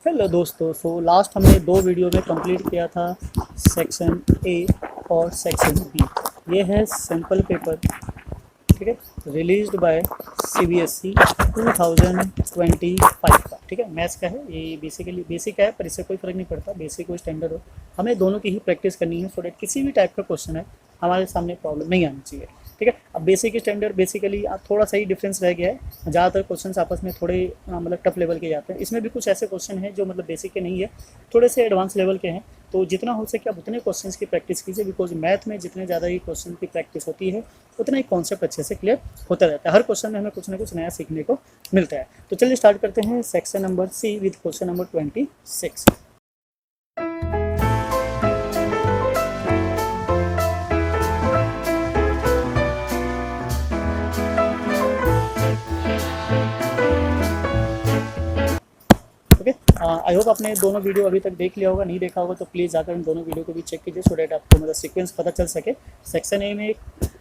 Hello दोस्तों, so last हमने दो वीडियो में कंप्लीट किया था सेक्शन ए और सेक्शन बी। ये है सैम्पल पेपर, ठीक है, रिलीज्ड बाय सीबीएसई 2025 का, ठीक है, मैथ्स का है। ये बेसिकली बेसिक है, पर इससे कोई फ़र्क नहीं पड़ता, बेसिक हो स्टैंडर्ड हो, हमें दोनों की ही प्रैक्टिस करनी है सो डेट किसी भी टाइप का क्वेश्चन है हमारे सामने प्रॉब्लम नहीं आनी चाहिए, ठीक है। अब बेसिक स्टैंडर्ड बेसिकली थोड़ा सा ही डिफरेंस रह गया है, ज़्यादातर क्वेश्चंस आपस में थोड़े मतलब टफ लेवल के जाते हैं। इसमें भी कुछ ऐसे क्वेश्चन हैं जो मतलब बेसिक के नहीं है, थोड़े से एडवांस लेवल के हैं। तो जितना हो सके आप उतने क्वेश्चंस की प्रैक्टिस कीजिए, बिकॉज मैथ में जितने ज़्यादा ही क्वेश्चन की प्रैक्टिस होती है उतना ही कॉन्सेप्ट अच्छे से क्लियर होता रहता है। हर क्वेश्चन में हमें कुछ ना कुछ नया सीखने को मिलता है। तो चलिए स्टार्ट करते हैं section number C with question number 26। Okay, I hope आपने दोनों वीडियो अभी तक देख लिया होगा। नहीं देखा होगा तो प्लीज़ जाकर इन दोनों वीडियो को भी चेक कीजिए, सो डैट आपको मतलब सीक्वेंस पता चल सके। सेक्शन ए में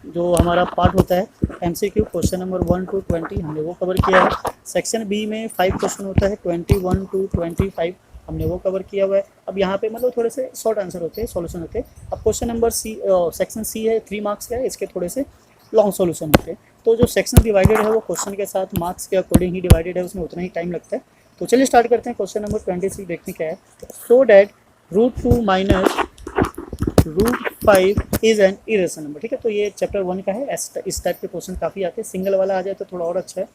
जो हमारा पार्ट होता है एमसीक्यू, क्वेश्चन नंबर 1 to 20 हमने वो कवर किया है। सेक्शन बी में 5 क्वेश्चन होता है, 21 to 25 हमने वो कवर किया हुआ है। अब यहाँ पे मतलब थोड़े से शॉर्ट आंसर होते हैं, सॉल्यूशन होते हैं। अब question number C, section C है, 3 मार्क्स का है, इसके थोड़े से लॉन्ग सॉल्यूशन होते हैं। तो जो सेक्शन डिवाइडेड है वो क्वेश्चन के साथ मार्क्स के अकॉर्डिंग ही डिवाइडेड है, उसमें उतना ही टाइम लगता है। तो चलिए स्टार्ट करते हैं। क्वेश्चन नंबर 26 देखने क्या है। So that √2 minus √5 is an irrational number, ठीक है। तो ये चैप्टर 1 का है। इस टाइप के क्वेश्चन काफ़ी आते हैं। सिंगल वाला आ जाए तो थोड़ा और अच्छा है,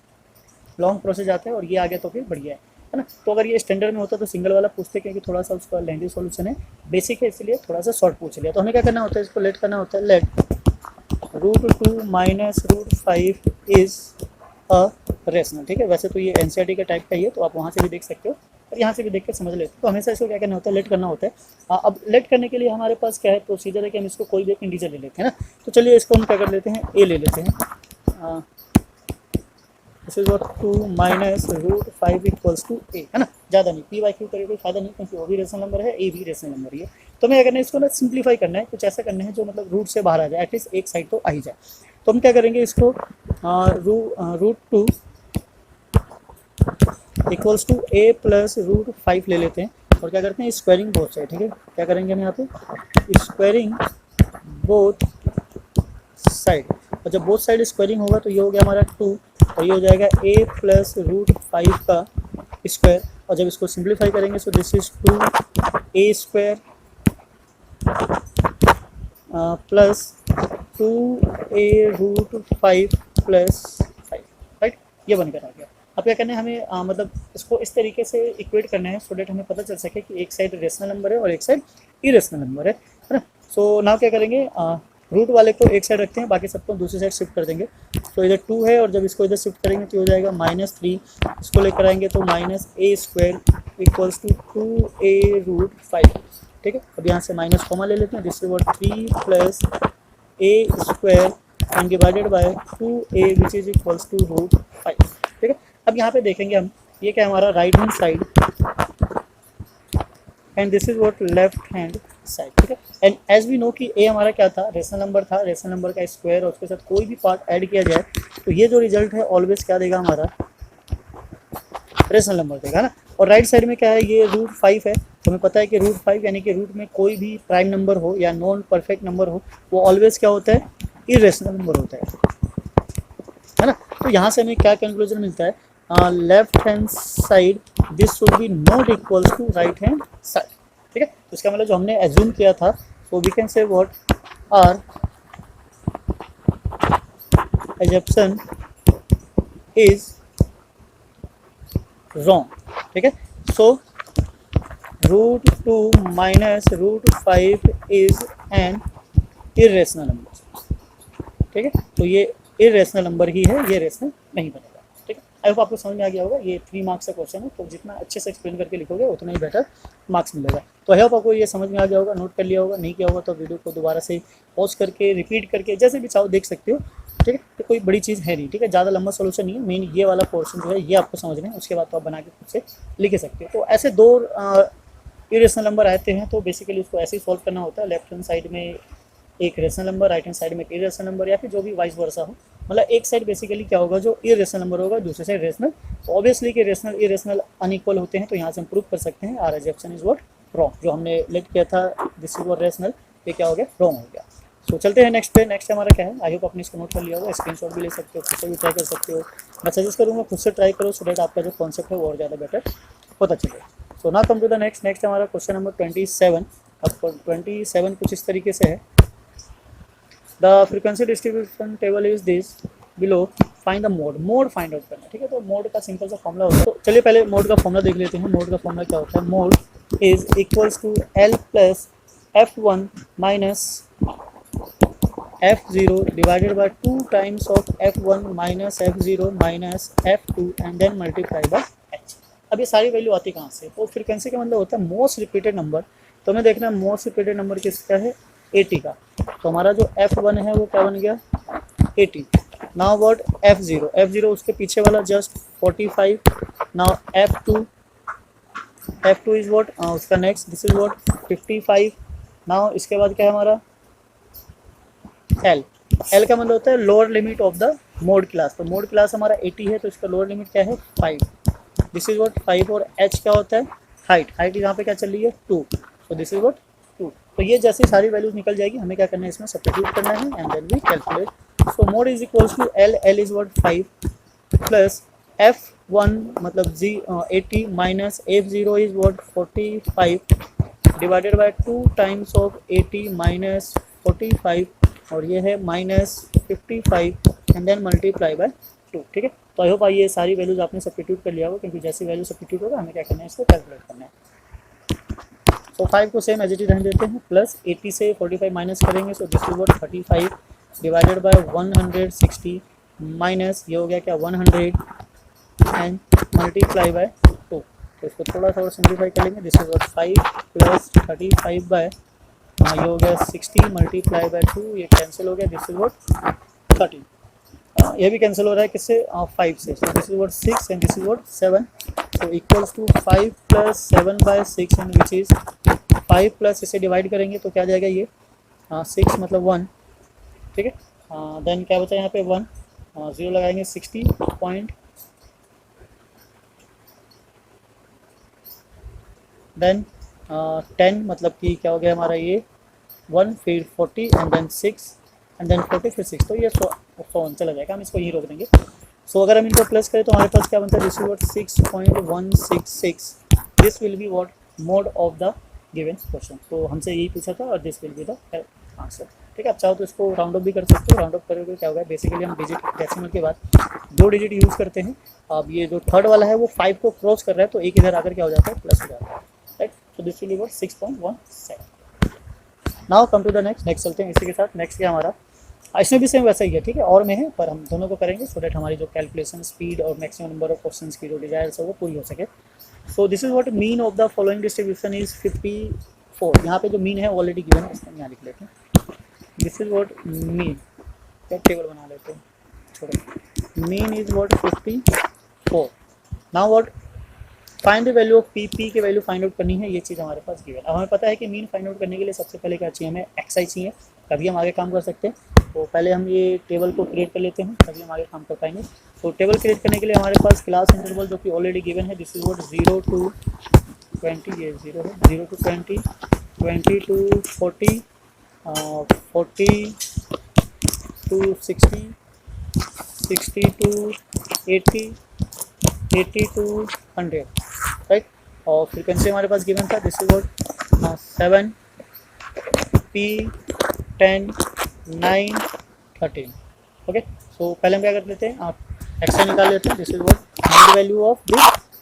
लॉन्ग प्रोसेस आता है, और ये आ गया तो फिर बढ़िया है ना। तो अगर ये स्टैंडर्ड में होता तो सिंगल वाला पूछते, क्योंकि थोड़ा सा उसका लेंथी सॉल्यूशन है, बेसिक है, इसलिए थोड़ा सा शॉर्ट पूछ लिया। तो हमें क्या करना होता है, इसको लेट करना होता है। Let √2 minus √5 is a rational, ठीक है। वैसे तो ये एनसीईआरटी के टाइप का ही है, तो आप वहाँ से भी देख सकते हो और यहाँ से भी देख कर समझ लेते हो। तो हमेशा इसको क्या करना होता है, लेट करना होता है। अब लेट करने के लिए हमारे पास क्या है, प्रोसीजर है कि हम इसको कोई भी एक इंटीजर ले लेते हैं ना। तो चलिए इसको हम क्या कर लेते हैं, ए ले लेते हैं। This is what 2 minus √5 equals to a, है ना। ज़्यादा नहीं, पी वाई क्यू करे कोई फायदा नहीं, क्योंकि वो भी रेशनल नंबर है, ए भी रेशनल नंबर ही है। तो हमें क्या करना है, इसको ना सिंप्लीफाई करना है, कुछ ऐसा करना है जो मतलब रूट से बाहर आ जाए, एटलीस्ट एक साइड तो आ ही जाए। तो हम क्या करेंगे, इसको √2 इक्वल्स टू ए प्लस √5 ले लेते हैं, और क्या करते हैं, स्क्वायरिंग बोथ साइड, ठीक है। क्या करेंगे हम यहाँ पे, स्क्वायरिंग बोथ साइड। और जब बोथ साइड स्क्वायरिंग होगा तो ये हो गया हमारा 2, और ये हो जाएगा ए प्लस √5 का स्क्वायर। और जब इसको सिंप्लीफाई करेंगे so this is 2a square plus 2a√5 plus 5, right. ये बनकर आ गया। अब क्या करना है हमें, मतलब इसको इस तरीके से इक्वेट करना है सो डेट हमें पता चल सके कि एक साइड रेशनल नंबर है और एक साइड इरेशनल नंबर है ना। सो नाउ क्या करेंगे, रूट वाले को एक साइड रखते हैं, बाकी सबको दूसरी साइड शिफ्ट कर देंगे। तो इधर 2 है, और जब इसको इधर शिफ्ट करेंगे तो हो जाएगा -3। इसको लेकर आएंगे तो -a square equals to 2a√5, ठीक है। अब यहाँ से माइनस कॉमा ले लेते हैं, this is what 3 plus a square and divided by 2a which is equals to √5, ठीक है। अब यहाँ पे देखेंगे हम, ये क्या हमारा right hand side and this is what left hand side, ठीक है। एंड एज वी नो कि ए हमारा क्या था, रेशनल नंबर था, रेशनल नंबर का स्क्वायर और उसके साथ कोई भी पार्ट ऐड किया जाए तो ये जो रिजल्ट है ऑलवेज क्या देगा, हमारा रेशनल नंबर देगा ना। और राइट साइड में क्या है, ये √5 है, तो हमें पता है कि √5 यानी कि रूट में कोई भी प्राइम नंबर हो या नॉन परफेक्ट नंबर हो, वो ऑलवेज क्या होता है, इरेशनल नंबर होता है ना। तो यहाँ से हमें क्या कंक्लूजन मिलता है, left hand side this should be not equals to right hand side, ठीक है। तो इसका मतलब जो हमने एज्यूम किया था, so we can say what are assumption is wrong, ठीक है। So √2 minus √5 is an irrational number, ठीक है। तो ये इरेशनल नंबर ही है, ये रेशनल नहीं बनेगा, ठीक है। आई होप आपको समझ में आ गया होगा। ये 3 मार्क्स का क्वेश्चन है, तो जितना अच्छे से एक्सप्लेन करके लिखोगे उतना ही बेटर मार्क्स मिलेगा। तो आई होप आपको ये समझ में आ गया होगा, नोट कर लिया होगा। नहीं किया होगा तो वीडियो को दोबारा से पॉज करके रिपीट करके जैसे भी चाहो देख सकते हो, ठीक है। तो कोई बड़ी चीज़ है नहीं, ठीक है, ज़्यादा लंबा सोल्यूशन नहीं है। मेन ये वाला पोर्शन जो है ये आपको समझना है, उसके बाद तो आप बना के खुद से लिख सकते हो। तो ऐसे 2 इरेशनल नंबर आते हैं, तो बेसिकली उसको ऐसे ही सॉल्व करना होता है। लेफ्ट हैंड साइड में एक rational number, right hand side में एक इरेशनल नंबर, या फिर जो भी वाइस वर्सा हो, मतलब एक साइड बेसिकली क्या होगा, जो इरेशनल नंबर होगा, दूसरे साइड रेशनल। ऑब्वियसली कि रेशनल इरेशनल अनइक्वल होते हैं, तो यहाँ से हम प्रूव कर सकते हैं our rejection is what wrong. जो हमने लेट किया था दिस इज व्हाट रेशनल, ये क्या हो गया, रॉन्ग हो गया। सो चलते हैं नेक्स्ट पे। नेक्स्ट हमारा क्या है, आई होप आपने इसको नोट कर लिया होगा, स्क्रीनशॉट भी ले सकते हो, खुद से भी ट्राई कर सकते हो। मैं सजेस्ट करूँगा खुद से ट्राई करो, सो दैट आपका जो कॉन्सेप्ट है वो और ज़्यादा बेटर पता चले। सो ना कम टू द नेक्स्ट हमारा क्वेश्चन नंबर 27। अब 27 कुछ इस तरीके से है, the frequency distribution table is this below, find the mode. Mode find out करना है, ठीक है। तो मोड का सिंपल सा फॉर्मूला होता है, तो चलिए पहले मोड का फॉर्मूला देख लेते हैं। मोड का फॉर्मूला क्या होता है, mode is equals to L plus f1 minus f0 divided by 2 times of f1 minus f0 minus f2 and then multiply by h। अब ये सारी वैल्यू आती कहाँ से, तो फ्रीक्वेंसी का मतलब होता है मोस्ट रिपीटेड नंबर। तो हमें देखना है मोस्ट रिपीटेड नंबर किसका है, 80 का। तो हमारा जो f1 है वो क्या बन गया, 80। नाउ व्हाट f0 उसके पीछे वाला just 45। Now f2 is what उसका next, this is what 55। Now इसके बाद क्या है हमारा L का मतलब होता है lower limit of the mode class. तो मोड क्लास हमारा 80 है, तो इसका लोअर लिमिट क्या है 5, दिस इज व्हाट 5। और H क्या होता है, हाइट यहाँ पे क्या चल रही है 2, तो दिस इज व्हाट 2। तो ये जैसी सारी वैल्यूज निकल जाएगी, हमें क्या करना है इसमें सब्स्टिट्यूट करना है and then we calculate. So mode is equals to L is what 5 plus f1 मतलब 80 minus f0 is what 45 divided by 2 times of 80 minus 45, और ये है minus 55 and then multiply by 2, ठीक है। तो आई होप ये सारी वैल्यूज आपने सब्स्टिट्यूट कर लिया होगा, क्योंकि जैसी वैल्यू सब्स्टिट्यूट होगा हमें क्या करना है, इसको कैलकुलेट करना है। तो 5 को सेम एज इट इज रहने देते हैं, प्लस 80 से 45 माइनस करेंगे, so this is what 35 divided by 160 minus ये हो गया क्या 100 एंड मल्टीप्लाई बाय 2। तो इसको थोड़ा सा और सिंप्लीफाई कर लेंगे, this is what 5 plus 35 by ये हो गया 60 मल्टीप्लाई बाय 2, ये कैंसिल हो गया, दिस इज व्हाट 30। ये भी कैंसिल हो रहा है किससे, 5 से। So this is what 6 and this is what 7। तो equals to 5 plus 7 by 6 and which is 5 plus इसे डिवाइड करेंगे तो क्या जाएगा ये 6 मतलब 1, ठीक है। देन क्या बचा यहाँ पे 1, 0 लगाएंगे 60 पॉइंट, देन 10 मतलब कि क्या हो गया हमारा ये 1 फिर 40 एंड देन 6 एंड देन 40 फिर 6, तो ये 100 चला जाएगा, हम इसको यहीं रोक देंगे। सो अगर हम इनको प्लस करें तो हमारे पास क्या बनता है, this is what 6.166, this will be what mode of the given question. तो हमसे यही पूछा था और this will be the answer, ठीक है। आप चाहो तो इसको राउंड ऑफ भी कर सकते हो, राउंड ऑफ करोगे क्या होगा, बेसिकली हम डिजिट डेसिमल के बाद 2 डिजिट यूज़ करते हैं। अब ये जो थर्ड वाला है वो 5 को क्रॉस कर रहा है, तो एक इधर आकर क्या हो जाता है, प्लस हो जाता है, राइट। तो this will be what 6.17। Now come to the next चलते हैं इसी के साथ। नेक्स्ट क्या हमारा, इसमें भी सेम वैसा ही है, ठीक है, और में है, पर हम दोनों को करेंगे सो दैट हमारी जो कैलकुलेशन स्पीड और मैक्सिमम नंबर ऑफ क्वेश्चन की जो डिजायर्स है वो पूरी हो सके। सो this is what mean of the following distribution is 54। यहाँ पे जो मीन है ऑलरेडी गिवन है, इसमें यहाँ लिख लेते हैं, दिस इज व्हाट मीन, क्या टेबल बना लेते हैं, छोड़ो, mean is what 54। Now what find the value of P की वैल्यू फाइंड आउट करनी है, ये चीज़ हमारे पास गिवन। अब हमें पता है कि मीन फाइंड आउट करने के लिए सबसे पहले क्या चाहिए, हमें एक्सआई चाहिए, तभी हम आगे काम कर सकते हैं। तो पहले हम ये टेबल को क्रिएट कर लेते हैं, तभी हम आगे काम कर पाएंगे। तो टेबल क्रिएट करने के लिए हमारे पास क्लास इंटरवल जो कि ऑलरेडी गिवन है, दिस इज व्हाट 0 to 20, ये 0 है, 0 to 20, 20 to 40, 40 to 60, 60 to 80, 80 to 100, right. और फ्रीक्वेंसी हमारे पास गिवन था, this is what 7 P 10 9 13, okay. So पहले हम क्या कर लेते हैं, आप एक्सआई निकाल लेते हैं, this is what mid value of this,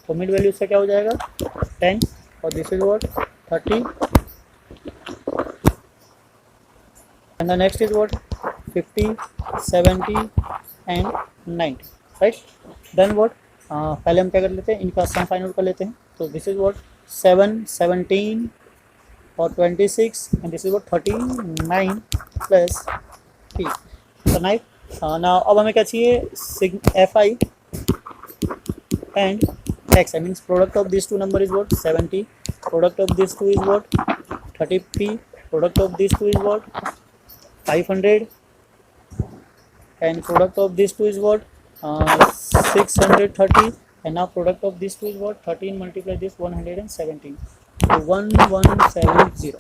तो मिड वैल्यू से क्या हो जाएगा 10 और this is what 30 and the next is what 50 70 एंड 90, राइट। देन व्हाट पहले हम क्या कर लेते हैं, इनका सम फाइंड आउट कर लेते हैं। तो दिस इज व्हाट 7 17 और 26 and this is what 39 plus 3, तो नाउ अब हमें क्या चाहिए, F I and X, I means product of this two number is what 70, product of this two is what 30p, product of this two is what 500 and product of these two is what 630, and now product of these two is what 13 multiply this 117, तो 1170.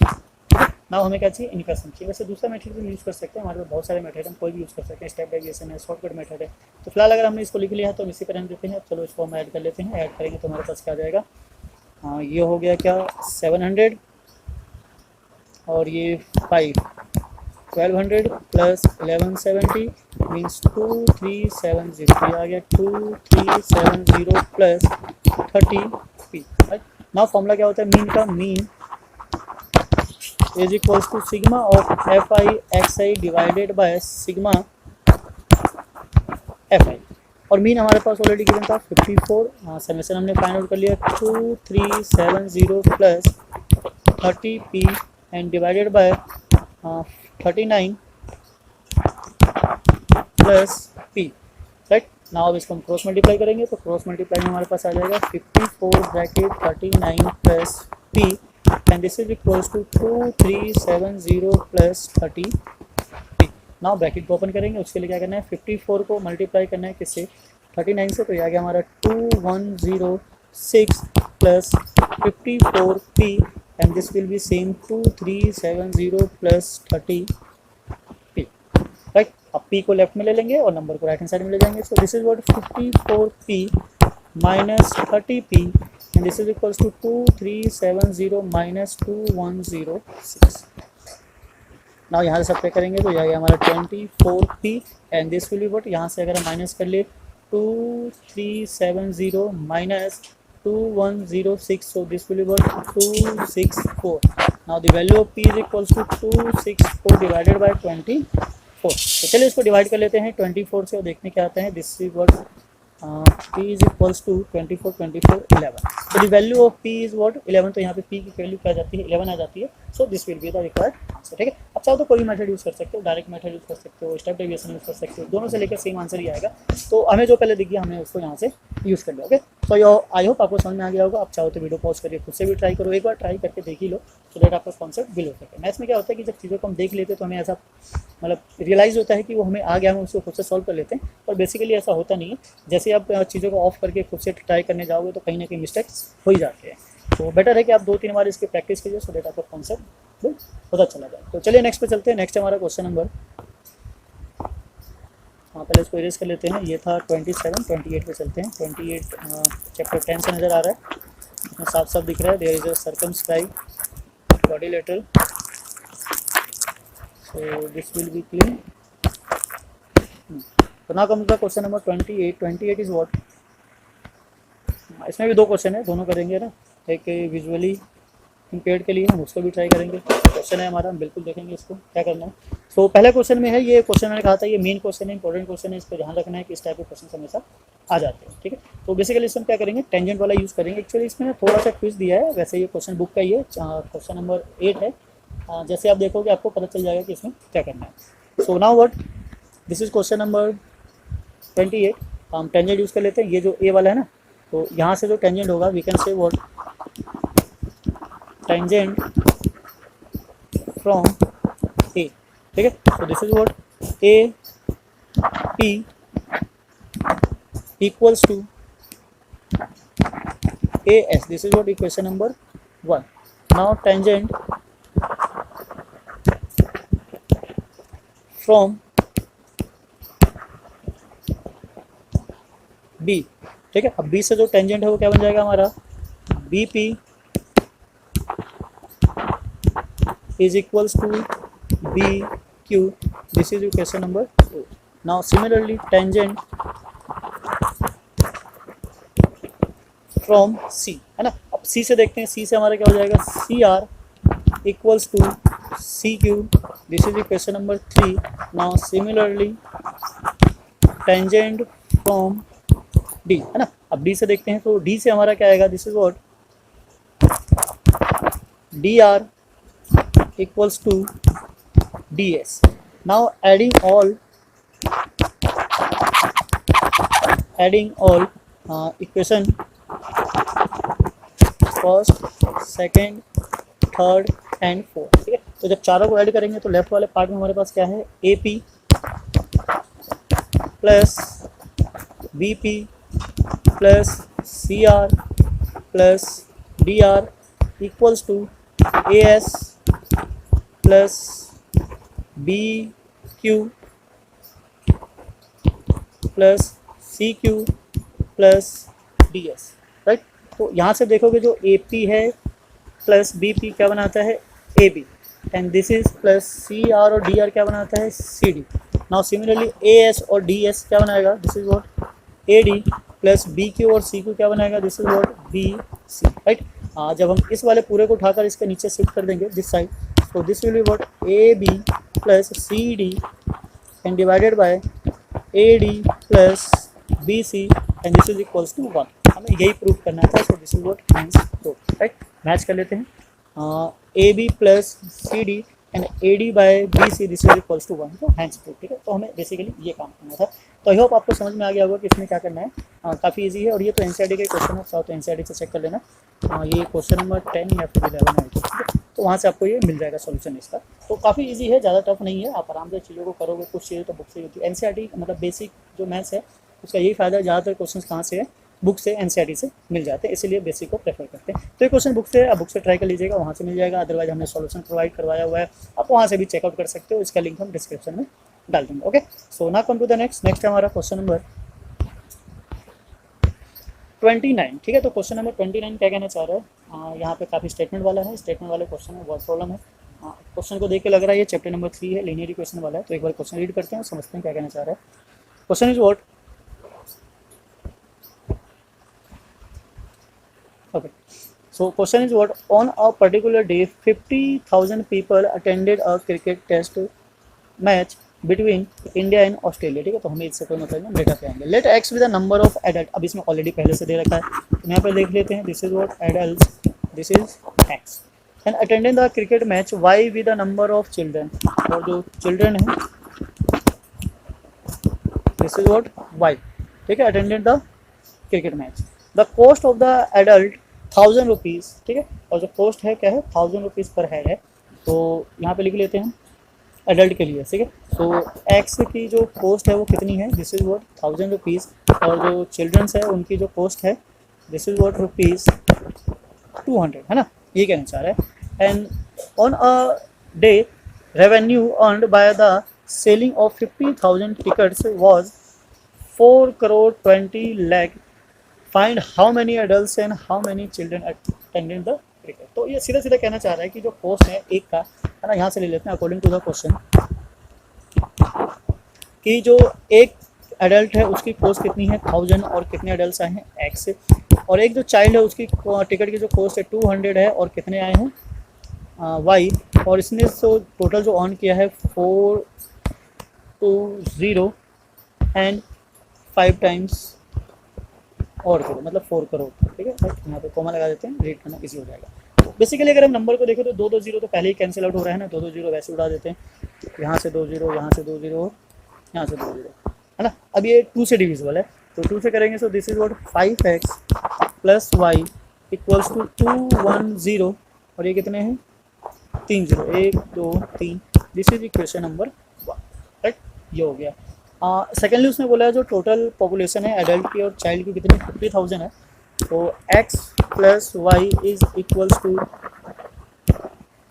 Now हमें क्या चाहिए, इनका सम चाहिए. वैसे दूसरा method भी use कर सकते हैं, हमारे पास बहुत सारे मेथड हम कोई भी यूज़ कर सकते हैं, स्टेप डेविएशन है, शॉर्टकट मेथड है. तो फिलहाल अगर हमने इसको लिख लिया है तो हम इसी पर रहने देते हैं. चलो इसको हम ऐड कर लेते हैं. ऐड करेंगे तो हमारे पास क्या आ जाएगा, ये हो गया क्या 700 और ये 5, 1200 प्लस 1170 मीन्स 2370. ये आ गया 2370 प्लस 30p. नाउ फॉर्मूला क्या होता है मीन का, mean is equals to sigma of F I X I divided by sigma F I. और मीन हमारे पास ऑलरेडी गिवन था 54. समेशन हमने फाइंड आउट कर लिया 2370 plus 30p and divided bye 39 plus p. Right. Now अब इसको हम क्रॉस मल्टीप्लाई करेंगे तो क्रॉस मल्टीप्लाई में हमारे पास आ जाएगा 54 bracket 39 plus p and this is equals to 2370 plus 30p. Now bracket को ओपन करेंगे. उसके लिए क्या करना है, 54 को मल्टीप्लाई करना है किससे, 39 से. तो ये आ गया हमारा 2106 plus 54p and this will be same 2370 plus 30p. Right. अब p को लेफ्ट में ले लेंगे और नंबर को राइट हैंड साइड में ले जाएंगे. सो this is what 54p minus 30p and this is equals to 2370 minus 2106. Now यहाँ से सब पे करेंगे तो यह हमारा 24p and this will be what, यहाँ से अगर हम माइनस कर ले 2370 minus 2106, so this will be what 264. now the value of p is equals to 264 divided by 24. तो चलिए इसको डिवाइड कर लेते हैं 24 से और देखने क्या आता है. This is what p is equals to 24 24 11. so the value of p is what 11. तो यहाँ पे p की वैल्यू क्या जाती है 11 आ जाती है. so this will be the required answer. ठीक है. अब चाहो तो कोई मेथड यूज़ कर सकते हो, डायरेक्ट मेथड यूज़ कर सकते हो, स्टेप डेविएशन यूज़ कर सकते हो, दोनों से लेकर सेम आंसर ही आएगा. तो हमें जो पहले दिख गया हमने उसको यहाँ से यूज़ कर लिया. ओके. तो यो आई होप आपको समझ में आ गया होगा. आप चाहो तो वीडियो पॉज करिए, खुद से भी ट्राई करो, एक बार ट्राई करके देख ही लो सो दैट आपका कॉन्सेप्ट बिल हो सके. मैथ्स में क्या होता है कि जब चीज़ों को हम देख लेते हैं तो हमें ऐसा मतलब रियलाइज़ होता है कि वो हमें आ गया, हम उसको खुद से सॉल्व कर लेते हैं. और बेसिकली ऐसा होता नहीं है. जैसे आप चीज़ों को ऑफ करके खुद से ट्राई करने जाओगे तो कहीं ना कहीं मिस्टेक्स हो ही जाते हैं. तो बेटर है कि आप 2-3 बार इसकी प्रैक्टिस कीजिए सो दैट आपका कॉन्सेप्ट पता चला जाए. तो चलिए नेक्स्ट पे चलते हैं. नेक्स्ट हमारा क्वेश्चन नंबर, पहले इसको इरेज कर लेते हैं. ये था 27, 28 पे चलते हैं. 28 चैप्टर 10 से नज़र आ रहा है, इसमें साफ साफ दिख रहा है there is a circumscribe quadrilateral. So this will be clean. तो ना कम का क्वेश्चन नंबर 28 इज व्हाट. इसमें भी 2 क्वेश्चन है, दोनों करेंगे ना. एक विजुअली इम्पेयर्ड के लिए हम उसको भी ट्राई करेंगे. क्वेश्चन है हमारा, हम बिल्कुल देखेंगे इसको क्या करना है. सो पहले क्वेश्चन में है, ये क्वेश्चन मैंने कहा था ये मेन क्वेश्चन है, इंपॉर्टेंट क्वेश्चन है. इस पर ध्यान रखना है कि इस टाइप के क्वेश्चन हमेशा आ जाते हैं. ठीक है. तो बेसिकली इसमें क्या करेंगे, टेंजेंट वाला यूज़ करेंगे. एक्चुअली इसमें ना थोड़ा सा क्विज दिया है, वैसे ये क्वेश्चन बुक का ही है, क्वेश्चन नंबर 8 है. जैसे आप देखोगे आपको पता चल जाएगा कि इसमें क्या करना है. So now what, this is question number 28. हम टेंजेंट यूज़ कर लेते हैं. ये जो ए वाला है ना, तो यहाँ से जो टेंजेंट होगा we can say what tangent from A. ठीक है. So this is what A P equals to A S. This is what equation number 1. Now tangent from B. ठीक है. अब बी से जो टेंजेंट है वो क्या बन जाएगा हमारा, B P is equals to B Q. This is equation number 2. Now similarly tangent from C है ना. अब सी से देखते हैं, सी से हमारा क्या हो जाएगा, C R equals to C Q. This is equation number 3. Now similarly tangent from D है ना. अब डी से देखते हैं तो डी से हमारा क्या आएगा, this is what D R equals to D S. Now adding all equation first, second, third and fourth. ठीक है. तो जब चारों को ऐड करेंगे तो लेफ्ट वाले पार्ट में हमारे पास क्या है, A P plus BP plus CR plus DR equals to AS plus BQ plus CQ plus DS, right. तो यहाँ से देखोगे जो AP है प्लस BP क्या बनाता है AB, and this is plus CR और DR क्या बनाता है CD। नाउ सिमिलरली AS और DS क्या बनाएगा, this is what AD plus BQ और CQ क्या बनाएगा, this is what BC, right. जब हम इस वाले पूरे को उठाकर इसके नीचे शिफ्ट कर देंगे दिस साइड, तो this will be what AB plus CD and divided by AD plus BC and this is equals to 1। हमें यही प्रूव करना था, so this is what hence prove, right. Match कर लेते हैं AB plus CD and AD by BC this is equals to 1, तो hence prove, ठीक है। तो हमें बेसिकली ये काम करना था। तो आई होप आपको समझ में आ गया होगा कि इसमें क्या करना है। काफ़ी इजी है, और ये तो NCERT के क्वेश्चन है, तो NCERT से चेक कर लेना। ये क्वेश्चन नंबर 10 या फिर 11 है, ठीक है। तो वहाँ से आपको ये मिल जाएगा सॉल्यूशन इसका। तो काफ़ी इजी है, ज़्यादा टफ नहीं है, आप आराम से चीज़ों को करोगे। कुछ चीज़ें तो बुक से होती है। NCERT मतलब बेसिक जो मैथ्स है उसका यही फ़ायदा है, ज़्यादातर क्वेश्चन कहाँ से है, बुक से NCERT से मिल जाते हैं, इसीलिए बेसिक को प्रेफर करते हैं। तो ये क्वेश्चन बुक से, आप बुक से ट्राई कर लीजिएगा, वहाँ से मिल जाएगा। अदरवाइज हमने सॉल्यूशन प्रोवाइड करवाया हुआ है, आप वहाँ से भी चेकआउट कर सकते हो। इसका लिंक हम डिस्क्रिप्शन में डाल देंगे। Okay, so now come to the next हमारा क्वेश्चन नंबर 29, ठीक है। तो क्वेश्चन नंबर 29 क्या कहना चाह रहा है, यहाँ पे काफ़ी स्टेटमेंट वाला है, स्टेटमेंट वाले क्वेश्चन है, वर्ड प्रॉब्लम है। क्वेश्चन को देख के लग रहा है ये चैप्टर नंबर 3 है, लीनियर इक्वेशन वाला है। तो एक बार क्वेश्चन रीड करते हैं, समझते हैं क्या कहना चाह रहा है। Question is what, okay, so question is what, on a particular day 50,000 people attended a cricket test match between India and Australia, ठीक है। तो हमें इससे कोई मतलब नहीं, डेटा पे आएंगे। Let X with the number of adult, अब इसमें ऑलरेडी पहले से दे रखा है, तो यहाँ पे देख लेते हैं। This is what adult, this is X, and attended the cricket match Y with the number of children, और जो चिल्ड्रन है दिस इज व्हाट वाई, ठीक है, attended the cricket match. The cost of the adult 1000 rupees, ठीक है, और जो cost है क्या है 1000 रुपीज़ पर हेड है। तो यहाँ पे लिख लेते हैं एडल्ट के लिए, ठीक है। तो एक्स की जो कॉस्ट है वो कितनी है, दिस इज व्हाट 1000 रुपीज़, और जो चिल्ड्रंस है उनकी जो कॉस्ट है दिस इज व्हाट रुपीज़ 200, है ना, ये कहना चाह रहा है। And on a day revenue earned by the selling of 50,000 tickets was 4 crore 20 lakh, find how many adults and how many children attended the cricket. तो ये सीधा सीधा कहना चाह रहा है कि जो कॉस्ट है एक का, है ना, यहाँ से ले लेते हैं अकॉर्डिंग टू द क्वेश्चन, कि जो एक एडल्ट है उसकी कॉस्ट कितनी है 1000, और कितने एडल्ट्स आए हैं एक्स, और एक जो चाइल्ड है उसकी टिकट की जो कॉस्ट है 200 है, और कितने आए हैं वाई, और इसने तो टोटल जो अर्न किया है 420 एंड 5 टाइम्स और करो, मतलब 4 करोड़, ठीक है। यहाँ पे कॉमा लगा देते हैं, रीड करना इजी हो जाएगा। तो बेसिकली अगर हम नंबर को देखें तो 2 2 0 तो पहले ही कैंसिल आउट हो रहा है ना, 2 2 0 वैसे उड़ा देते हैं, यहाँ से 2 0, यहाँ से 2 0, यहाँ से 2 0, है ना। अब ये 2 से डिविजिबल है, तो 2 से करेंगे, so this is what 5x plus Y equals to 210, और ये कितने हैं 3 0, 1 2 3, this is equation number 1, right, ये हो गया। सेकेंडली उसने बोला है जो टोटल पॉपुलेशन है एडल्ट की और चाइल्ड की कितनी 50,000 है, तो x plus Y is equals to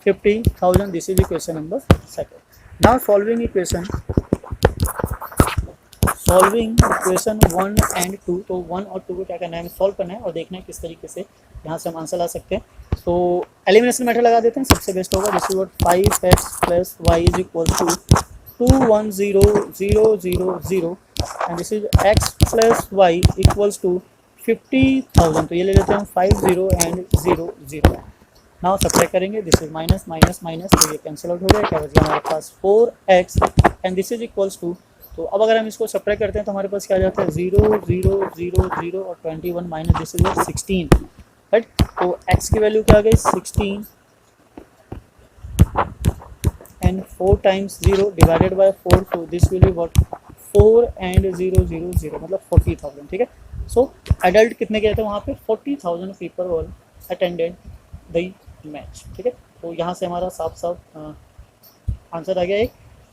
50,000, this is equation number 2। Now solving equation 1 and 2, तो 1 और 2 को क्या करना है, हमें सॉल्व करना है और देखना है किस तरीके से यहाँ से हम आंसर ला सकते हैं। तो एलिमिनेशन मेथड लगा देते हैं, सबसे बेस्ट होगा। This is what 5x plus Y is equals to 210,000 and this is x plus Y equals to 50,000, तो ये ले लेते हैं 50 एंड 0 0। नाउ सब्ट्रैक्ट करेंगे, this is minus minus minus, तो ये कैंसिल आउट हो गया, क्या बचा हमारे पास 4x and this is equals to, तो अब अगर हम इसको सब्ट्रैक्ट करते हैं तो हमारे पास क्या आ जाता है 0 0 0 0 और 21 माइनस दिस इज 16, राइट। तो x की वैल्यू क्या आ गई 16 एंड 4 टाइम्स 0 डिवाइडेड बाय 4, तो this will be what 4 and 0 0 0, मतलब 40,000, ठीक है। सो एडल्ट कितने गए थे वहाँ पे 40,000 people all attended the match, ठीक है। तो यहाँ से हमारा साफ साफ आंसर आ गया एक,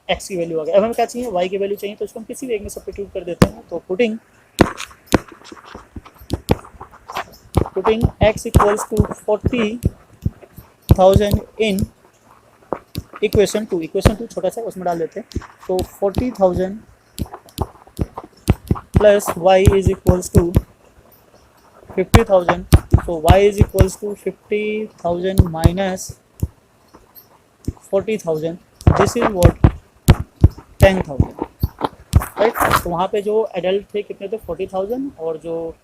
एक्स की वैल्यू आ गई। अब हमें क्या चाहिए, वाई की वैल्यू चाहिए, तो इसको हम किसी भी एक में सब्स्टिट्यूट कर देते हैं। तो putting x equals to 40,000 in equation two छोटा सा उसमें डाल देते हैं। तो 40,000 प्लस y इज इक्वल्स टू 50,000। तो y is equals to 50,000 minus 40,000, this is what 10,000, right. तो वहाँ पे जो एडल्ट थे कितने थे 40,000 और जो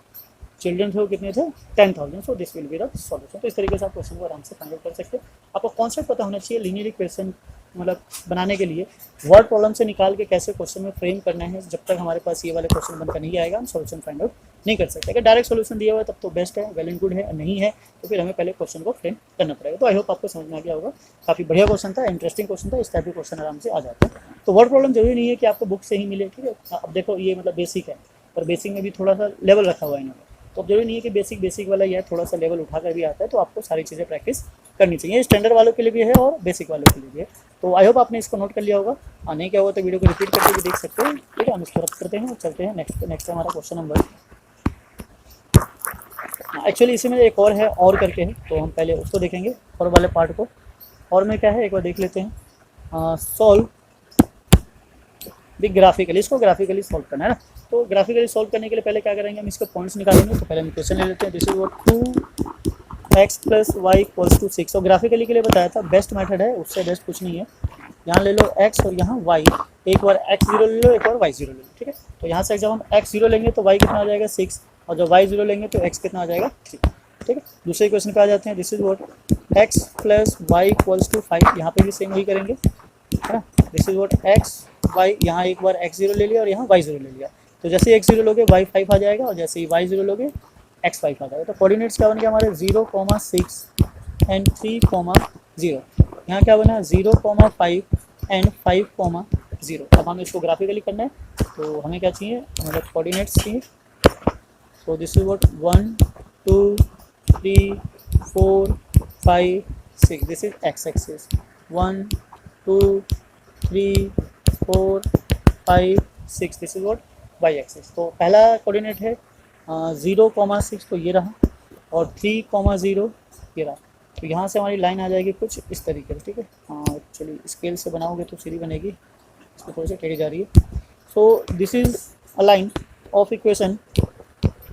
चिल्ड्रन थे वो कितने थे 10,000। सो this will be the solution. तो इस तरीके से आप क्वेश्चन को आराम से फाइंड आउट कर सकते हैं। आपको कॉन्सेप्ट पता होना चाहिए लीनियर इक्वेशन मतलब बनाने के लिए वर्ड प्रॉब्लम से निकाल के कैसे क्वेश्चन में फ्रेम करना है। जब तक हमारे पास ये वाले क्वेश्चन बनकर नहीं आएगा हम सॉल्यूशन फाइंड आउट नहीं कर सकते। अगर डायरेक्ट सॉल्यूशन दिया हुआ है तब तो बेस्ट है, वेल एंड गुड है, नहीं है तो फिर हमें पहले क्वेश्चन को फ्रेम करना पड़ेगा। तो आई होप आपको समझ में आ गया होगा। काफ़ी बढ़िया क्वेश्चन था, इंटरेस्टिंग क्वेश्चन था, इस टाइप के क्वेश्चन आराम से आ जाते हैं। तो वर्ड प्रॉब्लम जरूरी नहीं है कि आपको बुक से ही मिले, ठीक है। अब देखो ये मतलब बेसिक है, पर बेसिक में भी थोड़ा सा लेवल रखा हुआ है इन्होंने। तो अब जरूरी नहीं है कि बेसिक वाला यह थोड़ा सा लेवल उठा कर भी आता है, तो आपको सारी चीज़ें प्रैक्टिस करनी चाहिए। स्टैंडर्ड वालों के लिए भी है और बेसिक वालों के लिए भी है। तो आई होप आपने इसको नोट कर लिया होगा। नहीं क्या होगा तो वीडियो को रिपीट करके भी देख सकते हैं, ठीक है। हम इसको रख करते हैं और चलते हैं नेक्स्ट हमारा क्वेश्चन नंबर। एक्चुअली इसी में एक और है, और करके है, तो हम पहले उसको देखेंगे और वाले पार्ट को। और में क्या है एक बार देख लेते हैं। सॉल्व द ग्राफिकली, इसको ग्राफिकली सॉल्व करना है ना। तो ग्राफिकली सॉल्व करने के लिए पहले क्या करेंगे, हम इसके पॉइंट्स निकालेंगे। तो पहले हम क्वेश्चन ले लेते हैं। This is what 2x plus Y equals to 6। और ग्राफिकली के लिए बताया था बेस्ट मेथड है, उससे बेस्ट कुछ नहीं है। यहाँ ले लो x और यहाँ y, एक बार x0 ले लो, एक बार y0 ले लो, ठीक है। तो यहाँ से जब हम x0 लेंगे तो y कितना आ जाएगा 6, और जब y0 लेंगे तो x कितना आ जाएगा 3, ठीक है। दूसरे क्वेश्चन पे आ जाते हैं। This is what x plus Y equals to 5। यहाँ पे भी सेम वही करेंगे, है ना। This is what x y, यहाँ एक बार x0 ले लिया और यहाँ y0 ले लिया। तो जैसे ही x0 लोगे y5 आ जाएगा, और जैसे ही y0 लोगे x5 आ जाएगा। तो कोऑर्डिनेट्स क्या बन गया हमारे 0,6 एंड 3,0। यहाँ क्या बना 0,5 एंड 5,0। अब हमें इसको ग्राफिकली करना है, तो हमें क्या चाहिए, मतलब कोऑर्डिनेट्स चाहिए। सो this is what 1 2 3 4 5 6, this is x axis. 1 2 3 4 5 6, this is what y axis. तो पहला कोऑर्डिनेट है 0,6, तो ये रहा, और 3,0 ये रहा। तो यहाँ से हमारी लाइन आ जाएगी कुछ इस तरीके से, ठीक है। एक्चुअली स्केल से बनाओगे तो सीधी बनेगी, इसको थोड़ी सी टेढ़ी जा रही है। So this is a line of equation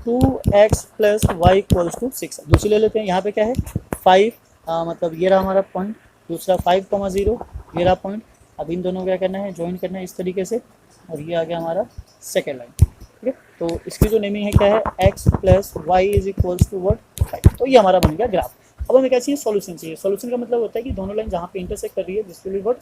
2x plus Y equals to 6। दूसरी ले लेते हैं। यहाँ पे क्या है 5, मतलब ये रहा हमारा पॉइंट, दूसरा 5,0 ये रहा पॉइंट। अब इन दोनों को क्या करना है, ज्वाइन करना है इस तरीके से, और ये आ गया हमारा सेकेंड लाइन, ठीक है। तो इसकी जो नेमिंग है क्या है, x plus Y is equals to what 5। तो ये हमारा बन गया ग्राफ। अब हमें क्या चाहिए, सॉल्यूशन चाहिए। सॉल्यूशन का मतलब होता है कि दोनों लाइन जहाँ पे इंटरसेक्ट कर रही है this will be what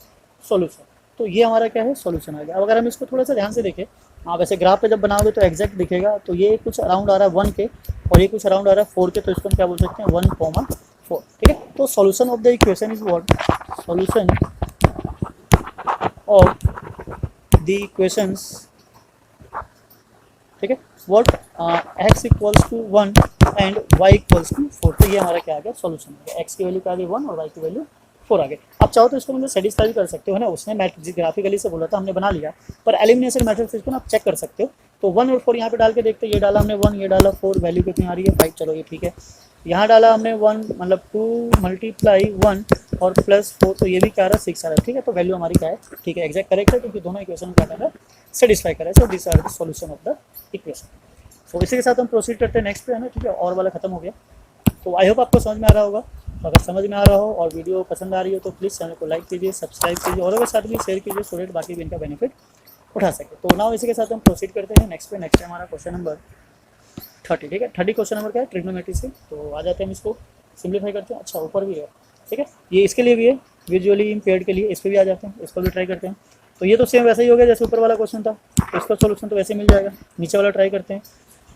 solution. तो ये हमारा क्या है, सॉल्यूशन आ गया। अब अगर हम इसको थोड़ा सा ध्यान से देखें, आप ऐसे ग्राफ पे जब बनाओगे तो एग्जैक्ट दिखेगा। तो ये कुछ अराउंड आ रहा है 1 के, और ये कुछ अराउंड आ रहा है 4 के, तो इसको हम क्या बोल सकते हैं 1,4, ठीक है। तो solution of the equation is what, solution of the equations, ठीक है, what x equals to 1 and y equals to 4। तो ये हमारा क्या आ गया, सॉल्यूशन आ गया। x की वैल्यू क्या आ गई 1 और y की वैल्यू 4 आ गई। आप चाहो तो इसको मतलब सेटिस्फाई कर सकते हो ना, उसने मैट्रिक्स ग्राफिकली से बोला था, हमने बना लिया, पर एलिमिनेशन मेथड से इसको ना आप चेक कर सकते हो। तो 1 और 4 यहाँ पे डाल के देखते हैं। ये डाला हमने 1, ये डाला 4, वैल्यू कितनी आ रही है 5, चलो ये ठीक है। यहाँ डाला हमने 1, मतलब 2 मल्टीप्लाई 1 और प्लस 4, तो ये भी क्या आ रहा है 6 आ रहा है, ठीक है। तो वैल्यू हमारी क्या है, ठीक है, एग्जैक्ट करेक्ट है, क्योंकि दोनों इक्वेशन क्या कर रहा है, सेटिस्फाई कर रहा है। So this are the solution of the equation. तो इसी के साथ हम प्रोसीड करते हैं नेक्स्ट पे, है ना, ठीक है। और वाला खत्म हो गया। तो आई होप आपको समझ में आ रहा होगा। अगर समझ में आ रहा हो और वीडियो पसंद आ रही हो तो प्लीज़ चैनल को लाइक कीजिए, सब्सक्राइब कीजिए, और अगर साथ भी शेयर कीजिए, सो डेट बाकी भी इनका बेनिफिट उठा सके। तो नाउ इसी के साथ हम प्रोसीड करते हैं नेक्स्ट पे। नेक्स्ट है हमारा क्वेश्चन नंबर 30, ठीक है। 30 क्वेश्चन नंबर क्या है, ट्रिग्नोमेट्री से। तो आ जाते हैं, हम इसको सिंप्लीफाई करते हैं। अच्छा ऊपर भी है, ठीक है, ये इसके लिए भी है, विजुअली इम्पेयर्ड के लिए, इस पर भी आ जाते हैं, इसको भी ट्राई करते हैं। तो ये तो सेम वैसा ही हो गया जैसे ऊपर वाला क्वेश्चन था, तो इसका सोल्यूशन तो वैसे मिल जाएगा। नीचे वाला ट्राई करते हैं।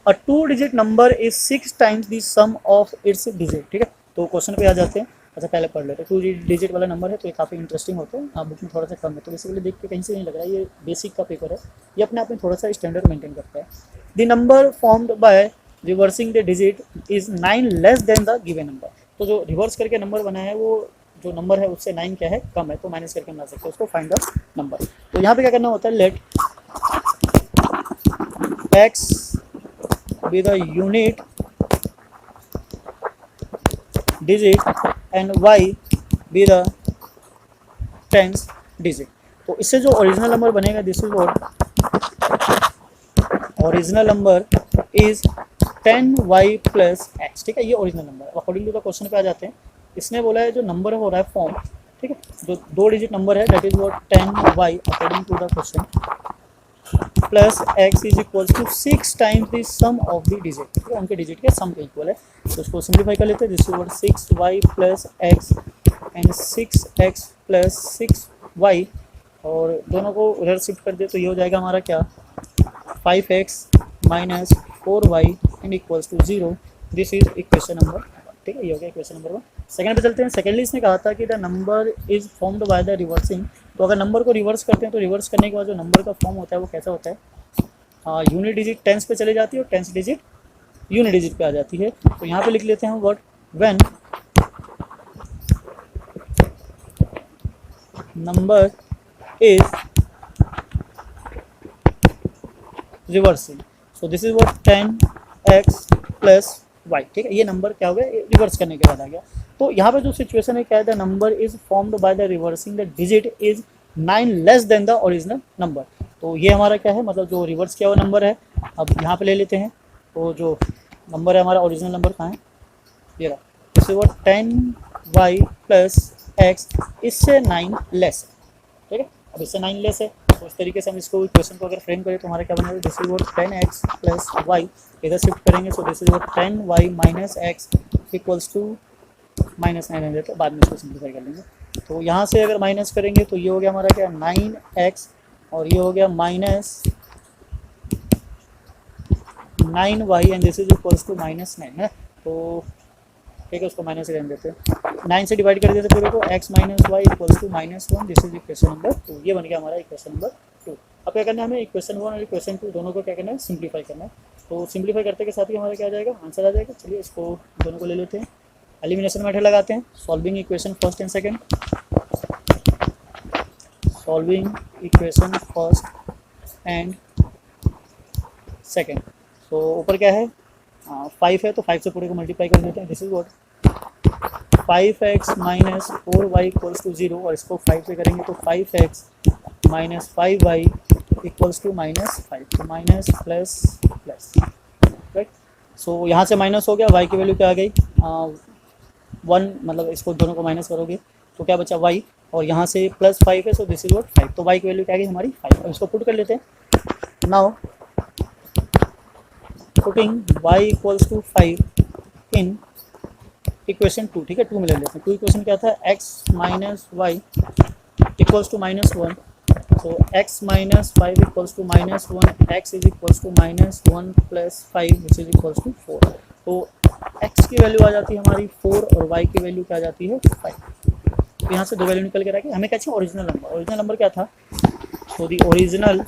A 2 digit number is 6 times the sum of its digit, ठीक है। तो क्वेश्चन पे आ जाते हैं। अच्छा पहले पढ़ लेते हैं। 2 डिजिट वाला नंबर है, तो ये काफ़ी इंटरेस्टिंग होता है। आप बुक में थोड़ा सा कम है, तो बेसिकली देख के कहीं से नहीं लग रहा है ये बेसिक का पेपर है, ये अपने आप में थोड़ा सा स्टैंडर्ड मेंटेन करता है। The number formed by reversing the digit is 9 less than the given number. तो जो रिवर्स करके नंबर बना है वो जो नंबर है उससे 9 क्या है कम है, तो माइनस करके बना सकते हैं उसको फाइंड द नंबर। तो यहाँ पे क्या करना होता है, let x be the unit digit and y be the tens digit. तो इससे जो ओरिजिनल नंबर बनेगा, this is what original number is 10y plus x, ठीक है, ये ओरिजिनल नंबर है। अकॉर्डिंग टू द क्वेश्चन पे आ जाते हैं। इसने बोला है जो नंबर हो रहा है फॉर्म, ठीक है, जो 2 डिजिट नंबर है that is what 10y according to the question plus x is equal to 6 times the sum of the digit, ठीक है, उनके डिजिट के सम के इक्वल है। तो इसको सिंप्लीफाई कर लेते हैं, this is what 6y plus x and 6x plus 6y, और दोनों को उधर शिफ्ट कर दे तो ये हो जाएगा हमारा क्या 5x minus 4y and equals to 0। This is equation number 1, ठीक है, ये हो गया इक्वेशन नंबर 1। सेकंड पे चलते हैं। सेकेंडली इसने कहा था कि the number is formed by the reversing. तो अगर नंबर को रिवर्स करते हैं तो रिवर्स करने के बाद जो नंबर का फॉर्म होता है वो कैसा होता है, यूनिट डिजिट टेंस पे चले जाती है और टेंस डिजिट यूनिट डिजिट पे आ जाती है। तो यहाँ पे लिख लेते हैं what when number is reversing, so this is what 10x plus y, ठीक है, ये नंबर क्या हो गया रिवर्स करने के बाद आ गया। तो यहाँ पे जो सिचुएशन है क्या है, the number is formed by the reversing the digit is 9 less than the original number. तो ये हमारा क्या है, मतलब जो रिवर्स किया हुआ नंबर है, अब यहाँ पे ले लेते हैं। तो जो नंबर है हमारा ओरिजिनल नंबर कहाँ है, ये रहा, this is what 10y plus x, इससे 9 लेस है, ठीक है, अब इससे 9 लेस है। तो इस तरीके से हम इसको क्वेश्चन को अगर फ्रेम करें तो हमारा क्या बनेगा, this is what 10x plus y, इधर शिफ्ट करेंगे so this is what 10y minus x equals to minus 9 रहने देते, बाद में इसको सिंप्लीफाई कर लेंगे। तो यहाँ से अगर माइनस करेंगे तो ये हो गया हमारा क्या 9x और ये हो गया minus 9y and this is equals to minus 9 है। तो ठीक है, उसको माइनस रहने देते हैं, 9 से डिवाइड कर देते पूरे को, x minus y equals to minus 1, this is equation number 2। ये बन गया हमारा इक्वेशन नंबर 2। अब क्या करना है हमें, इक्वेशन 1 और इक्वेशन 2 दोनों को क्या करना है, सिंप्लीफाई करना है। तो सिंप्लीफाई करते के साथ ही हमारा क्या आ जाएगा, आंसर आ जाएगा। चलिए इसको दोनों को ले लेते हैं, एलिमिनेशन मेथड लगाते हैं, solving equation first and second, solving equation first and second. तो ऊपर क्या है 5 है तो 5 से पूरे को मल्टीप्लाई कर देते हैं, this is what 5x minus 4y equals to 0, और इसको 5 से करेंगे तो 5x minus 5y equals to minus 5, तो माइनस प्लस प्लस, राइट। सो यहाँ से माइनस हो गया, y की वैल्यू क्या आ गई 1, मतलब इसको दोनों को माइनस करोगे तो क्या बचा y, और यहाँ से प्लस 5 है, सो दिस इज व्हाट 5, तो y की वैल्यू क्या आ गई हमारी 5। अब इसको पुट कर लेते हैं। Now putting y equals to 5 in equation 2, ठीक है, 2 में ले लेते हैं। 2 इक्वेशन क्या था, x minus y equals to minus 1, so x minus 5 equals to minus 1, x is equals to minus 1 plus 5 which is equals to 4। तो x की वैल्यू आ जाती है हमारी 4 और y की वैल्यू क्या आ जाती है 5। तो यहाँ से 2 वैल्यू निकल के रखी, हमें क्या चाहिए ओरिजिनल नंबर। ओरिजिनल नंबर क्या था, so the original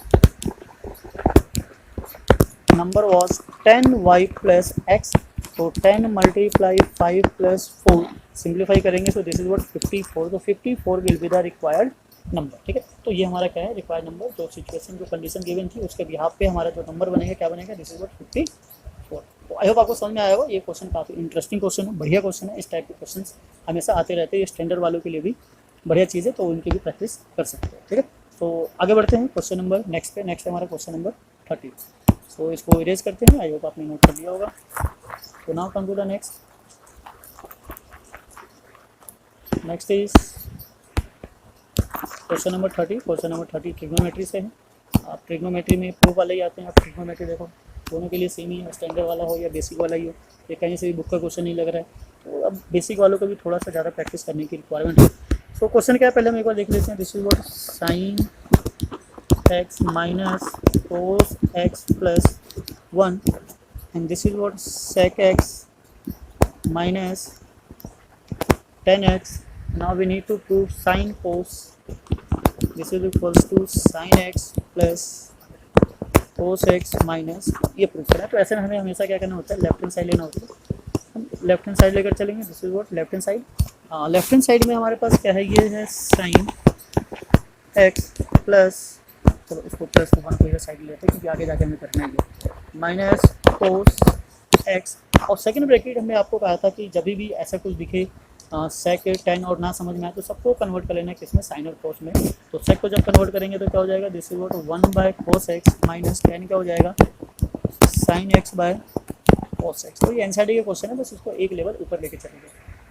number was 10y plus x, तो 10 मल्टीप्लाई 5 प्लस 4 सिंप्लीफाई करेंगे, सो दिस इज व्हाट 54, तो 54 will be the required number, ठीक है। तो ये हमारा क्या है रिक्वायर्ड नंबर, जो सिचुएशन जो कंडीशन गिवन थी उसके बिहाफ पे हमारा जो नंबर बनेगा क्या बनेगा, दिस इज व्हाट 54। तो आई होप आपको समझ में आया होगा। ये क्वेश्चन काफ़ी इंटरेस्टिंग क्वेश्चन है, बढ़िया क्वेश्चन है। इस टाइप के क्वेश्चन हमेशा आते रहते हैं, ये स्टैंडर्ड वालों के लिए भी बढ़िया चीज़ है, तो उनकी भी प्रैक्टिस कर सकते हैं, ठीक है। तो आगे बढ़ते हैं क्वेश्चन नंबर नेक्स्ट पे। नेक्स्ट है हमारा क्वेश्चन नंबर 30। सो इसको इरेज करते हैं, आई होप आपने नोट कर लिया होगा। तो now come to the next is question number 30। Question number 30 trigonometry से है। आप ट्रिग्नोमेट्री में प्रूफ वाले ही आते हैं, आप ट्रिग्नोमेट्री देखो दोनों के लिए सेम ही है, स्टैंडर्ड वाला हो या बेसिक वाला ही हो, ये कहीं से भी बुक का क्वेश्चन नहीं लग रहा है। तो अब बेसिक वालों को भी थोड़ा सा ज़्यादा प्रैक्टिस करने की रिक्वायरमेंट है। सो क्वेश्चन क्या है पहले हम एक बार देख लेते हैं। This is what sine x minus cos x plus 1 and this is what sec x minus 10x. Now we need to prove sin cos, this is equals to sin x plus cos x minus, ये proof करना है। तो ऐसे में हमें हमेशा क्या करना होता है, लेफ्ट हैंड साइड लेना होता है। हम लेफ्ट हैंड साइड लेकर चलेंगे, this is what left hand side left hand side में हमारे पास क्या है, ये है साइन एक्स प्लस, चलो इसको प्लस को वन को साइड लेते हैं क्योंकि आगे जाके हमें करना है ये, माइनस कोस एक्स। और सेकंड ब्रैकेट हमने आपको कहा था कि जब भी ऐसा कुछ दिखे सेक टेन और ना समझ में आए तो सबको कन्वर्ट कर लेना है किसमें, साइन और कोस में। तो सेक को जब कन्वर्ट करेंगे तो क्या हो जाएगा, this is what 1/cos x minus ten क्या हो जाएगा, साइन x/cos x। तो ये एनसीईआरटी के क्वेश्चन है, बस इसको एक लेवल ऊपर लेके चलेंगे।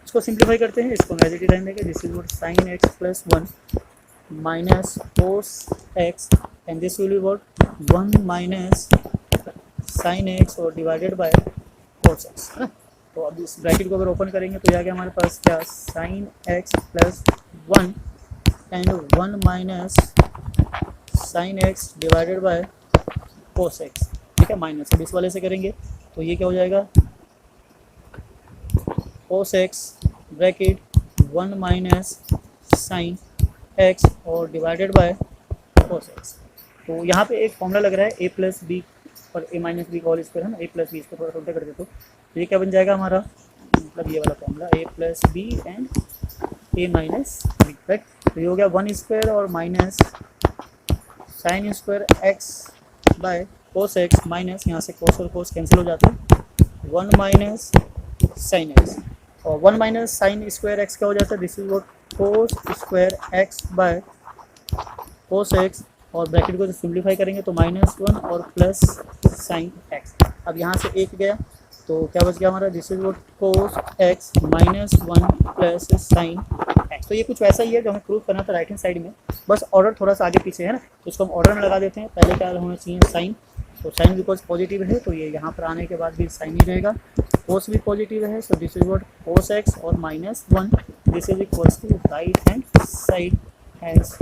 इसको सिंप्लीफाई करते हैं, इसको एज इट इज रहने देंगे, this is what sine x plus 1 minus cos x and this will be what 1 minus sine x और डिवाइडेड बाय कोस x, है ना। तो अब इस ब्रैकेट को अगर ओपन करेंगे तो यहाँ हमारे पास क्या, sine x plus 1 and 1 minus sine x divided by cos x, ठीक है, माइनस। अब इस वाले से करेंगे तो ये क्या हो जाएगा, cos x bracket 1 minus sine x और डिवाइडेड बाय कोस x। तो यहाँ पे एक फॉर्मूला लग रहा है a प्लस बी और a minus B whole square, है ना, a प्लस बी, इसको थोड़ा उल्टा कर देते तो ये क्या बन जाएगा हमारा, मतलब ये वाला formula a plus B and a minus B, right. तो ये हो गया 1 स्क्वायर और minus sine square x by cos x minus, यहाँ से कोस और कोस कैंसिल हो जाते हैं, 1 माइनस साइन x और 1 माइनस साइन स्क्वायर x क्या हो जाता है, this is what cos square x by cos x। और ब्रैकेट को जो सिंप्लीफाई करेंगे तो -1 और प्लस साइन x। अब यहाँ से एक गया तो क्या बच गया हमारा, this is what cos x minus 1 plus sign x। तो ये कुछ वैसा ही है जो हमें प्रूव करना था राइट हैंड साइड में, बस ऑर्डर थोड़ा सा आगे पीछे है ना, तो इसको हम ऑर्डर में लगा देते हैं। पहले क्या होना चाहिए, साइन, तो साइन बिकॉज पॉजिटिव है तो ये यहाँ पर आने के बाद भी साइन ही रहेगा, कोस भी पॉजिटिव है, so this is what cos x और -1, this is equals to right hand side has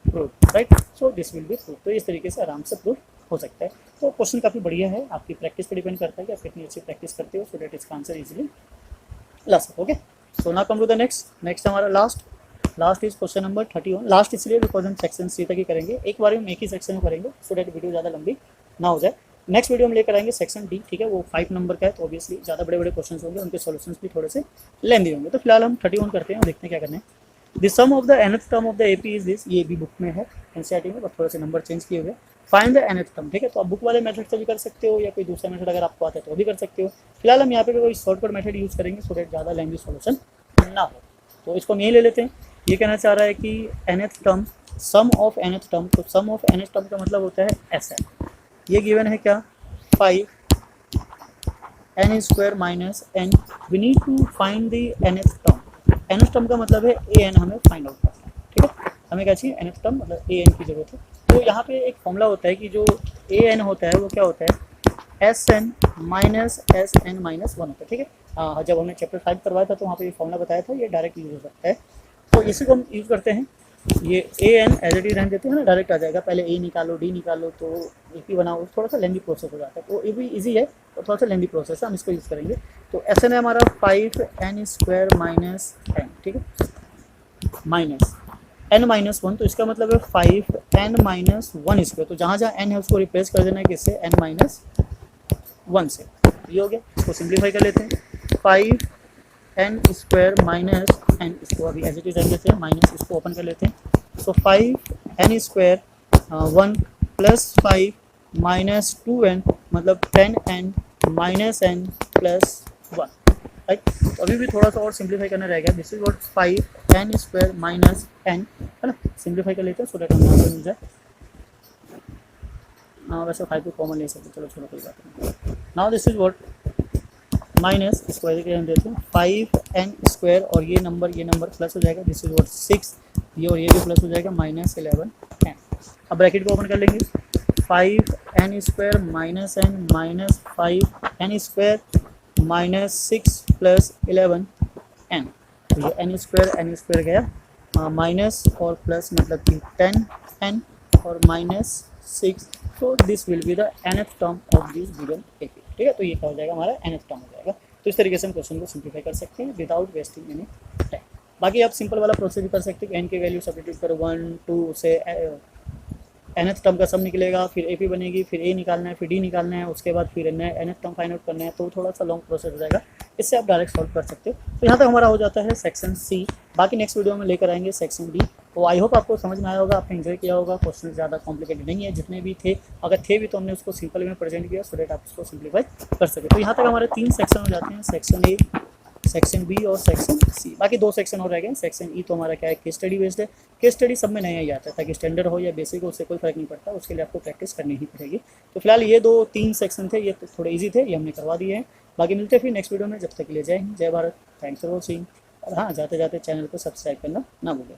proof, right. So this will be proof. तो इस तरीके से आराम से प्रूफ हो सकता है। तो क्वेश्चन काफ़ी बढ़िया है, आपकी प्रैक्टिस पर डिपेंड करता है कि आप कितनी अच्छी प्रैक्टिस करते हो, सो दैट इसका आंसर इजीली ला सको। Okay, so now come to the next हमारा last is question number 31। Last इसलिए बिकॉज हम सेक्शन सी तक ही करेंगे, एक बार हम एक ही सेक्शन में करेंगे सो दैट वीडियो ज़्यादा लंबी ना हो जाए। नेक्स्ट वीडियो हम लेकर आएंगे सेक्शन डी, ठीक है, वो 5 नंबर का है, तो ऑब्वियसली ज़्यादा बड़े बड़े क्वेश्चन होंगे, उनके सॉल्यूशंस भी थोड़े से लेंदी होंगे। तो फिलहाल हम 31 करते हैं, देखते हैं क्या करना है। The sum of the nth term of the AP is this, ये भी बुक में है एनसीईआरटी में, बस थोड़े से नंबर चेंज किए हुए। फाइंड द nth टर्म, ठीक है, तो आप बुक वाले मेथड से भी कर सकते हो या कोई दूसरा मेथड अगर आपको आता है तो भी कर सकते हो। फिलहाल हम यहाँ पे कोई शॉर्टकट मेथड यूज़ करेंगे सो दैट ज़्यादा लेंदी सॉल्यूशन ना हो। तो इसको हम यही ले लेते हैं। ये कहना चाह रहा है कि nth term, sum of nth term, तो सम ऑफ nth टर्म का मतलब होता है ऐसा, ये गिवन है क्या, 5 n square minus n, we need to find the nth term. nth term का मतलब है an हमें फाइंड आउट करना है, ठीक है, हमें क्या चाहिए, nth टर्म मतलब an की जरूरत है। तो यहाँ पे एक फॉर्मूला होता है कि जो an होता है वो क्या होता है, Sn माइनस Sn माइनस 1 होता है, ठीक है। जब हमने चैप्टर 5 करवाया था तो वहाँ पे ये फॉर्मूला बताया था, ये डायरेक्ट यूज हो सकता है, तो इसी को हम यूज़ करते हैं। ये an एज इट इज रहने देते हैं ना, डायरेक्ट आ जाएगा, पहले a निकालो d निकालो तो एक ही बनाओ, थोड़ा सा लेंदी प्रोसेस हो जाता है, तो ये भी इजी है और थोड़ा सा लेंदी प्रोसेस है, हम इसको यूज़ करेंगे। तो Sn है हमारा 5n स्क्वायर माइनस n, ठीक है, माइनस n माइनस 1, तो इसका मतलब है 5n माइनस 1 स्क्वायर, तो जहाँ जहाँ n है उसको रिप्लेस कर देना है किससे, n माइनस 1 से। ये हो गया, इसको सिंप्लीफाई कर लेते हैं, 5n स्क्वायर माइनस n, इसको अभी एज इट इज रख देते हैं, माइनस इसको ओपन कर लेते हैं, सो 5n square 1 plus 5 minus 2n मतलब 10n minus n plus 1, right. तो अभी भी थोड़ा सा और सिंप्लीफाई करना रह गया, this is what 5n square minus n, है ना, सिंप्लीफाई कर लेते हैं सो दैट हमें आंसर मिल जाए। वैसे 5 को कॉमन ले सकते, चलो छोड़ो कोई बात नहीं। Now this is what minus, इसको ऐसे हम देते हैं 5n स्क्वायर और ये नंबर प्लस हो जाएगा, दिस इज व्हाट 6, ये और ये भी प्लस हो जाएगा, माइनस 11n। अब ब्रैकेट को ओपन कर लेंगे, 5n square minus n minus 5n square minus 6 plus 11n, तो ये n स्क्वायर गया माइनस और प्लस मतलब कि 10n और माइनस 6, तो this will be the nth term of this given AP, ठीक है। तो ये क्या हो जाएगा, हमारा nth टर्म हो जाएगा। तो इस तरीके से हम क्वेश्चन को सिंप्लीफाई कर सकते हैं विदाउट वेस्टिंग एनी टाइम। बाकी आप सिंपल वाला प्रोसेस भी कर सकते हैं कि n की वैल्यू सब्स्टिट्यूट करो 1 2 से nth टर्म का सम निकलेगा, फिर AP बनेगी, फिर A निकालना है, फिर D निकालना है, उसके बाद फिर nth टर्म फाइंड आउट करना है, तो थोड़ा सा लॉन्ग प्रोसेस हो जाएगा। इससे आप डायरेक्ट सॉल्व कर सकते हो। तो यहाँ तक हमारा हो जाता है सेक्शन C। बाकी नेक्स्ट वीडियो में लेकर आएंगे सेक्शन D। तो आई होप आपको समझ में आया होगा, आपने एंजॉय किया होगा। क्वेश्चन ज़्यादा कॉम्प्लिकेटेड नहीं है, जितने भी थे अगर थे भी तो हमने उसको सिंपल में प्रेजेंट किया सो डेट आप उसको सिंप्लीफाई कर सके। तो यहाँ तक हमारे 3 सेक्शन हो जाते हैं, सेक्शन A, सेक्शन बी और सेक्शन सी। बाकी 2 सेक्शन और रह गए। सेक्शन ई तो हमारा क्या है, केस स्टडी बेस्ड है। केस स्टडी सब में नया ही आता है, ताकि स्टैंडर्ड हो या बेसिक हो उससे कोई फर्क नहीं पड़ता, उसके लिए आपको प्रैक्टिस करनी ही पड़ेगी। तो फिलहाल ये 2-3 सेक्शन थे, ये थोड़े ईजी थे, ये हमने करवा दिए हैं। बाकी मिलते हैं फिर नेक्स्ट वीडियो में, जब तक के लिए जय हिंद, जय भारत, थैंक्स फॉर वॉचिंग। और हाँ, जाते जाते चैनल को सब्सक्राइब करना ना भूलें।